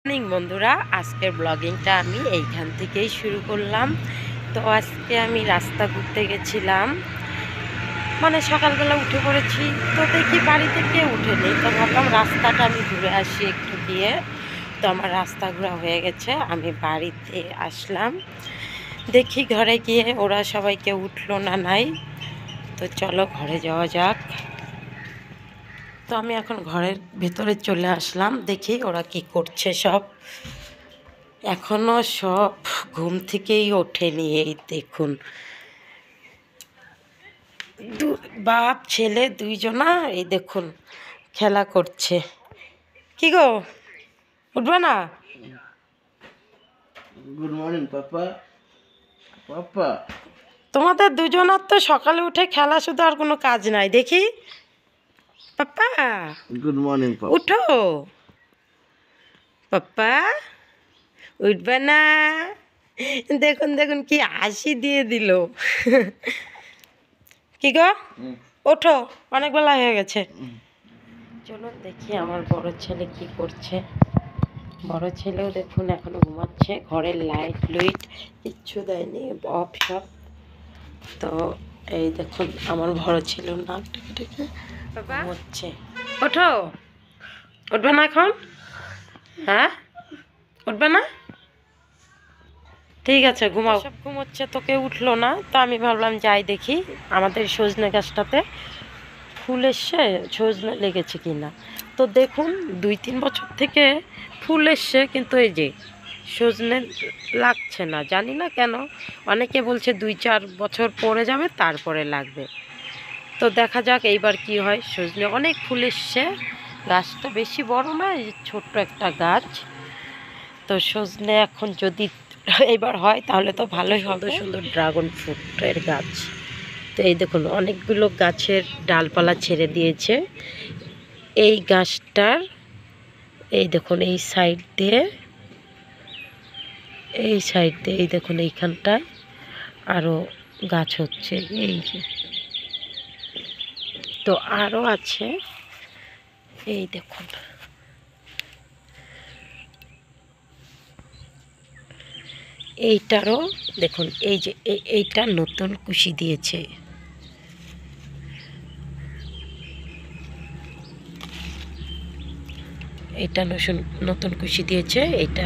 Morning বন্ধুরা, আজকের ব্লগিংটা আমি এইখান থেকেই শুরু করলাম। তো আজকে আমি রাস্তা ঘুরতে গেছিলাম, মানে সকালবেলা উঠে পড়েছি। তো দেখি বাড়িতে কেউ উঠেনি, তো ভাবলাম রাস্তাটা আমি ঘুরে আসি একটু গিয়ে। তো আমার রাস্তা ঘোরা হয়ে গেছে, আমি বাড়িতে আসলাম। দেখি ঘরে গিয়ে ওরা সবাই কেউ উঠলো না, নাই। তো চলো ঘরে যাওয়া যাক। তো আমি এখন ঘরের ভেতরে চলে আসলাম, দেখি ওরা কি করছে সব। এখনো সব ঘুম থেকেই ওঠেনি। এই দেখুন, বাপ ছেলে দুইজনা এই দেখুন খেলা করছে। কি গো, উঠবে না? গুড মর্নিং পাপা। পাপা তোমাদের দুজনার তো সকালে উঠে খেলা, শুধু আর কোনো কাজ নাই দেখি। পাপ্পা গুড মর্নিং পাপা। উঠো, পাপ্পা উঠবে না? দেখুন দেখুন কি হাসি দিয়ে দিল। কি গো, ওঠো, অনেক বেলা হয়ে গেছে। চলুন দেখি আমার বড় ছেলে কি করছে। বড় ছেলেও দেখুন এখনো ঘুমাচ্ছে, ঘরের লাইট লুইট কিচ্ছু দেয়নি, অফ সব। তো এই দেখুন আমার বড় ছেলেও নাক ডেকে ডেকে ঘুমোচ্ছে। ওঠো, উঠবে না এখন? হ্যাঁ, উঠবে না? ঠিক আছে, ঘুমাও। সব ঘুমোচ্ছে, তো কেউ উঠলো না। তো আমি ভাবলাম যাই দেখি আমাদের সজনে গাছটাতে ফুল এসছে, সজনে লেগেছে কি না। তো দেখুন 2-3 বছর থেকে ফুল এসছে, কিন্তু এই যে সজনে লাগছে না, জানি না কেন। অনেকে বলছে 2-4 বছর পরে যাবে তারপরে লাগবে। তো দেখা যাক এইবার কি হয়। সজনে অনেক ফুল এসছে, গাছটা বেশি বড় না, এই ছোট্ট একটা গাছ। তো সজনে এখন যদি এইবার হয় তাহলে তো ভালোই হবে। সুন্দর ড্রাগন ফ্রুটের গাছ। তো এই দেখুন অনেকগুলো গাছের ডালপালা ছেড়ে দিয়েছে এই গাছটার। এই দেখুন এই সাইড দিয়ে, এই দেখুন এইখানটায় আরও গাছ হচ্ছে, এই যে। তো আরও আছে, এই দেখুন। এইটারও দেখুন, এই যে এইটা নতুন কুশি দিয়েছে। এটা নতুন কুশি দিয়েছে, এটা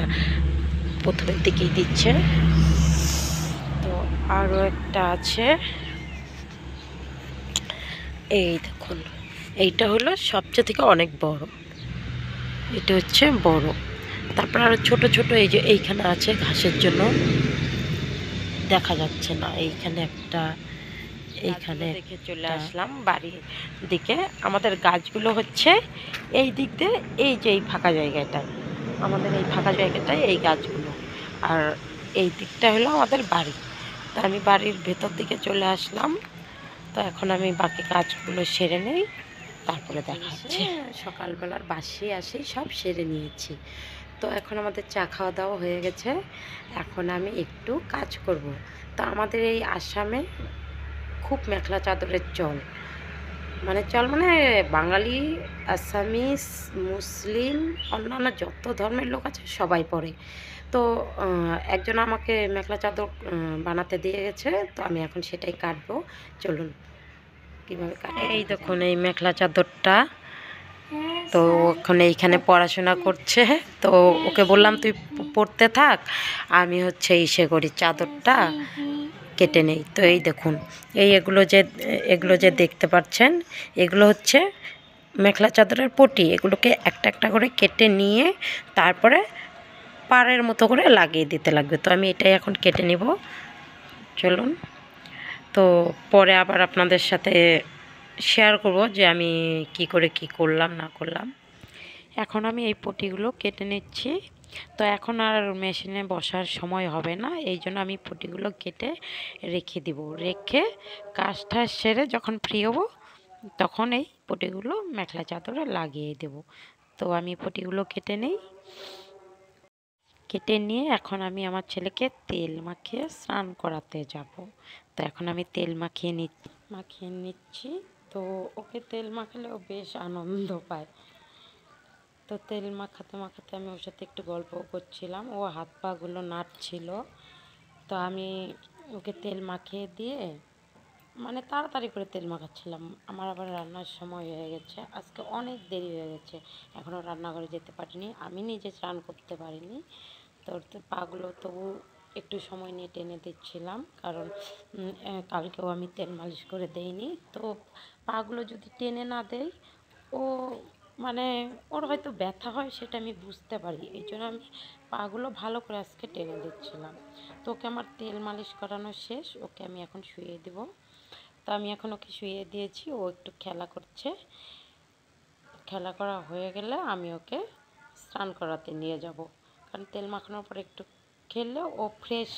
প্রথমের দিকেই দিচ্ছে। তো আরও একটা আছে, এই দেখুন। এইটা হলো সবচেয়ে থেকে অনেক বড়, এটা হচ্ছে বড়। তারপর আরও ছোট ছোট এই যে এইখানে আছে, ঘাসের জন্য দেখা যাচ্ছে না। এইখানে একটা, এইখানে দেখে চলে আসলাম বাড়ির দিকে। আমাদের গাছগুলো হচ্ছে এই দিক দিয়ে, এই যে এই ফাঁকা জায়গাটায়, আমাদের এই ফাঁকা জায়গাটায় এই গাছগুলো। আর এই দিকটা হলো আমাদের বাড়ি। তো আমি বাড়ির ভেতর দিকে চলে আসলাম। তো এখন আমি বাকি কাজগুলো সেরে নেই, তারপরে দেখা হচ্ছে। সকালবেলার বাসি আসি সব সেরে নিয়েছি। তো এখন আমাদের চা খাওয়া দাওয়া হয়ে গেছে, এখন আমি একটু কাজ করব। তো আমাদের এই আসামে খুব মেখলা চাদরের চল, মানে চল মানে বাঙালি, আসামিস, মুসলিম, অন্যান্য যত ধর্মের লোক আছে সবাই পরে। তো একজন আমাকে মেখলা চাদর বানাতে দিয়ে গেছে, তো আমি এখন সেটাই কাটবো। চলুন কীভাবে কাটে। এই দেখুন এই মেখলা চাদরটা। তো এখন এইখানে পড়াশোনা করছে, তো ওকে বললাম তুই পড়তে থাক, আমি হচ্ছে ইসে করি, চাদরটা কেটে নেই। তো এই দেখুন এগুলো যে দেখতে পাচ্ছেন, এগুলো হচ্ছে মেখলা চাদরের পটি। এগুলোকে একটা একটা করে কেটে নিয়ে তারপরে পাড়ের মতো করে লাগিয়ে দিতে লাগবে। তো আমি এটাই এখন কেটে নিব। চলুন, তো পরে আবার আপনাদের সাথে শেয়ার করব যে আমি কি করে কি করলাম না করলাম। এখন আমি এই পটিগুলো কেটে নিচ্ছি। তো এখন আর মেশিনে বসার সময় হবে না, এই জন্য আমি পটিগুলো কেটে রেখে দিব। রেখে কাজটা সেরে যখন ফ্রি হব তখন এই পটিগুলো মেখলা চাদরে লাগিয়ে দেব। তো আমি পটিগুলো কেটে নিই। কেটে নিয়ে এখন আমি আমার ছেলেকে তেল মাখিয়ে স্নান করাতে যাব। তো এখন আমি তেল মাখিয়ে নিচ্ছি। তো ওকে তেল মাখালে ও বেশ আনন্দ পায়। তো তেল মাখাতে মাখাতে আমি ওর সাথে একটু গল্প করছিলাম, ও হাত পাগুলো নাড়ছিল। তো আমি ওকে তেল মাখিয়ে দিয়ে মানে তাড়াতাড়ি করে তেল মাখাচ্ছিলাম। আমার আবার রান্নার সময় হয়ে গেছে, আজকে অনেক দেরি হয়ে গেছে, এখনও রান্নাঘরে যেতে পারিনি, আমি নিজে স্নান করতে পারিনি। তো পাগুলো তবু একটু সময় নিয়ে টেনে দিচ্ছিলাম, কারণ কালকেও আমি তেল মালিশ করে দেইনি। তো পাগুলো যদি টেনে না দেই, ও মানে ওর হয়তো ব্যথা হয়, সেটা আমি বুঝতে পারি, এই জন্য আমি পাগুলো ভালো করে আজকে টেনে দিচ্ছিলাম। তো ওকে আমার তেল মালিশ করানো শেষ, ওকে আমি এখন শুইয়ে দেব। তো আমি এখন ওকে শুইয়ে দিয়েছি, ও একটু খেলা করছে। খেলা করা হয়ে গেলে আমি ওকে স্নান করাতে নিয়ে যাব, কারণ তেল মাখানোর পর একটু খেললে ও ফ্রেশ।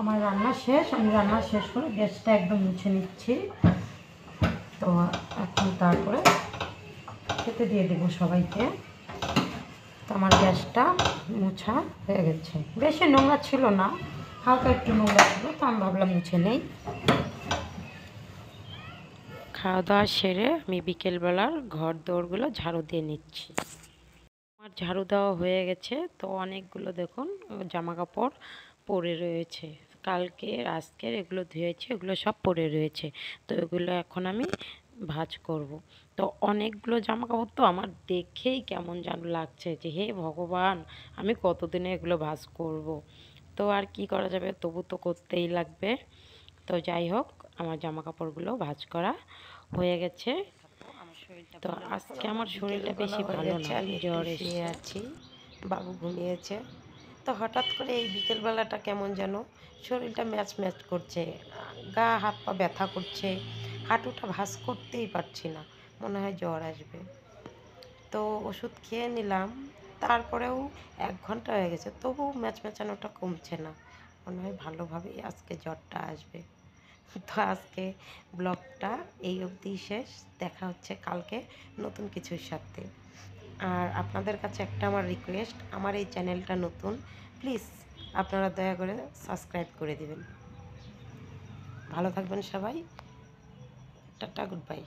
আমার রান্না শেষ, আমি রান্না শেষ করে গ্যাসটা একদম মুছে নিচ্ছি। তো এখন তারপরে খেতে দিয়ে দেবো সবাইকে। তো আমার গ্যাসটা মোছা হয়ে গেছে, বেশি নোংরা ছিল না, হালকা একটু নোংরা ছিল, তো আমি ভাবলাম মুছে নেই। খাওয়া দাওয়া সেরে আমি বিকেলবেলার ঘর দৌড়গুলো ঝাড়ু দিয়ে নিচ্ছি। আমার ঝাড়ু দেওয়া হয়ে গেছে। তো অনেকগুলো দেখুন জামা কাপড় পরে রয়েছে, কালকের আজকের এগুলো ধুয়েছে, এগুলো সব পরে রয়েছে। তো এগুলো এখন আমি ভাঁজ করব। তো অনেকগুলো জামা কাপড়, তো আমার দেখেই কেমন যেন লাগছে যে হে ভগবান, আমি কতদিনে এগুলো ভাঁজ করব। তো আর কি করা যাবে, তবু তো করতেই লাগবে। তো যাই হোক, আমার জামা কাপড়গুলো ভাঁজ করা হয়ে গেছে। তো আজকে আমার শরীরটা বেশি ভালো না, জ্বর এসে আছি, বাবু ঘুমিয়েছে। তো হঠাৎ করে এই বিকেলবেলাটা কেমন যেন শরীরটা ম্যাচ ম্যাচ করছে, গা হাত পা ব্যথা করছে, হাঁটুটা ভাঁজ করতেই পারছি না, মনে হয় জ্বর আসবে। তো ওষুধ খেয়ে নিলাম, তারপরেও 1 ঘন্টা হয়ে গেছে, তবু ম্যাচ ম্যাচানোটা কমছে না, মনে হয় ভালোভাবেই আজকে জ্বরটা আসবে। তো আজকে ব্লগটা এই অবধি শেষ, দেখা হচ্ছে কালকে নতুন কিছুর সাথে। আর আপনাদের কাছে একটা আমার রিকোয়েস্ট, আমার এই চ্যানেলটা নতুন, প্লিজ আপনারা দয়া করে সাবস্ক্রাইব করে দিবেন। ভালো থাকবেন সবাই, টাটা, গুড বাই।